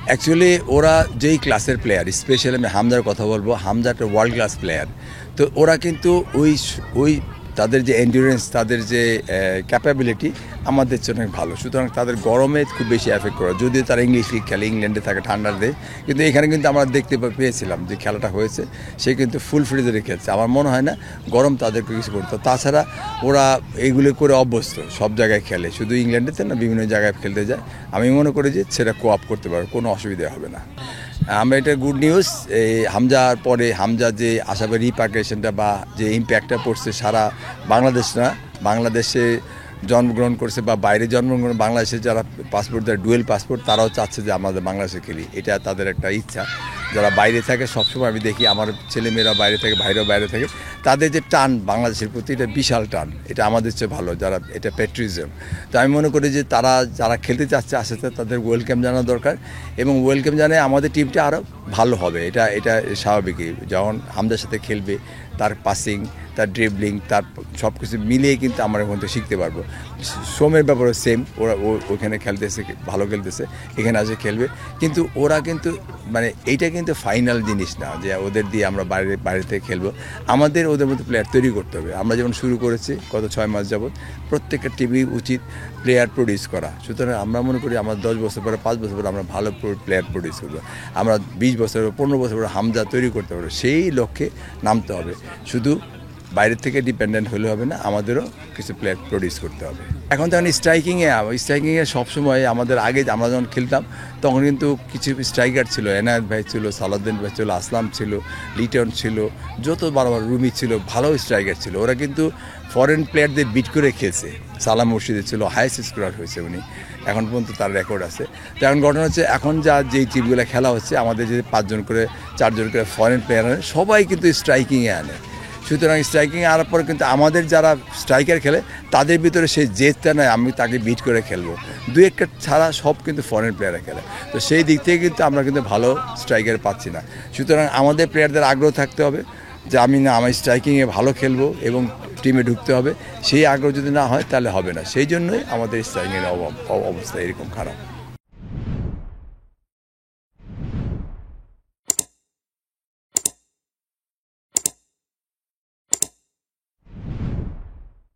Actually ওরা যেই ক্লাসের প্লেয়ার, স্পেশালি আমি হামজার কথা বলবো, হামজা একটা ওয়ার্ল্ড ক্লাস প্লেয়ার। তো ওরা কিন্তু ওই তাদের যে এন্ডিউরেন্স, তাদের যে ক্যাপাবিলিটি আমাদের জন্য ভালো, সুতরাং তাদের গরমে খুব বেশি এফেক্ট করে। যদিও তারা ইংলিশ লিগ খেলে, ইংল্যান্ডে থাকে, ঠান্ডার দেশ, কিন্তু এখানে কিন্তু আমরা দেখতে পেয়েছিলাম যে খেলাটা হয়েছে, সে কিন্তু ফুল ফ্রিজে খেলছে। আমার মনে হয় না গরম তাদেরকে কিছু করতো। তাছাড়া ওরা এইগুলো করে অভ্যস্ত, সব জায়গায় খেলে, শুধু ইংল্যান্ডেতে না, বিভিন্ন জায়গায় খেলতে যায়। আমি মনে করি যে সেটা কোঅপ করতে পারবে, কোনো অসুবিধা হবে না। আমরা এটা গুড নিউজ। এই হামজার পরে হামজা যে আশাবাদী রিপার্কেশনটা বা যে ইম্প্যাক্টটা পড়ছে সারা বাংলাদেশ না, বাংলাদেশে জন্মগ্রহণ করছে বা বাইরে জন্মগ্রহণ, বাংলাদেশে যারা পাসপোর্ট দেয়, ডুয়েল পাসপোর্ট, তারাও চাচ্ছে যে আমাদের বাংলাদেশে খেলি। এটা তাদের একটা ইচ্ছা। যারা বাইরে থাকে, সবসময় আমি দেখি আমার ছেলেমেয়েরা বাইরে থাকে, ভাইরাও বাইরে থাকে, তাদের যে টান বাংলাদেশের প্রতি, এটা বিশাল টান। এটা আমাদের চেয়ে ভালো, যারা এটা প্যাট্রিজম। তো আমি মনে করি যে যারা খেলতে চাচ্ছে আস্তে আস্তে তাদের ওয়েলকাম জানানো দরকার, এবং ওয়েলকাম জানিয়ে আমাদের টিমটা আরও ভালো হবে। এটা স্বাভাবিকই। যখন হামজার সাথে খেলবে, তার পাসিং, তার ড্রিবলিং, তার সব কিছু মিলিয়ে কিন্তু আমরা ওখান থেকে শিখতে পারবো। সোমের ব্যাপারে সেম, ওরা ওখানে খেলতেছে, ভালো খেলতেছে, এখানে আসে খেলবে। কিন্তু ওরা কিন্তু মানে এইটা কিন্তু ফাইনাল জিনিস না যে ওদের দিয়ে আমরা বাইরে থেকে খেলবো। আমাদের ওদের মধ্যে প্লেয়ার তৈরি করতে হবে। আমরা যেমন শুরু করেছি গত 6 মাস যাবৎ, প্রত্যেকটা টিমই উচিত প্লেয়ার প্রডিউস করা। সুতরাং আমরা মনে করি আমরা 10 বছর পরে, 5 বছর পরে আমরা ভালো প্লেয়ার প্রডিউস করবো। আমরা 20 বছর, 15 বছর পরে হামজা তৈরি করতে পারবো। সেই লক্ষ্যে নামতে হবে। শুধু বাইরের থেকে ডিপেন্ডেন্ট হলে হবে না, আমাদেরও কিছু প্লেয়ার প্রডিউস করতে হবে। এখন তখন স্ট্রাইকিংয়ে সবসময় আমাদের আগে আমরা যখন খেলতাম, তখন কিন্তু কিছু স্ট্রাইকার ছিল। এনায়েত ভাই ছিল, সালাউদ্দিন ভাই ছিল, আসলাম ছিল, লিটন ছিল, যত বারবার রুমি ছিল, ভালো স্ট্রাইকার ছিল। ওরা কিন্তু ফরেন প্লেয়ারদের বিট করে খেলছে। সালাম মুর্শিদের ছিল, হাইয়েস্ট স্কোরার হয়েছে উনি, এখন পর্যন্ত তার রেকর্ড আছে। তো এখন ঘটনা হচ্ছে, এখন যেই টিমগুলো খেলা হচ্ছে, আমাদের যে 5 জন করে 4 জন করে ফরেন প্লেয়ার আনে, সবাই কিন্তু স্ট্রাইকিংয়ে আনে। সুতরাং স্ট্রাইকিংয়ে আনার পর কিন্তু আমাদের যারা স্ট্রাইকার খেলে, তাদের ভিতরে সেই জেদটা নয় আমি তাকে বিট করে খেলবো। 2-1 ছাড়া সব কিন্তু ফরেন প্লেয়াররা খেলে। তো সেই দিক থেকে কিন্তু আমরা কিন্তু ভালো স্ট্রাইকার পাচ্ছি না। সুতরাং আমাদের প্লেয়ারদের আগ্রহ থাকতে হবে যে আমি স্ট্রাইকিংয়ে ভালো খেলবো এবং টিমে ঢুকতে হবে। সেই আগ্রহ যদি না হয় তাহলে হবে না। সেই জন্যই আমাদের স্ট্রাইকিংয়ের অবস্থা এরকম খারাপ।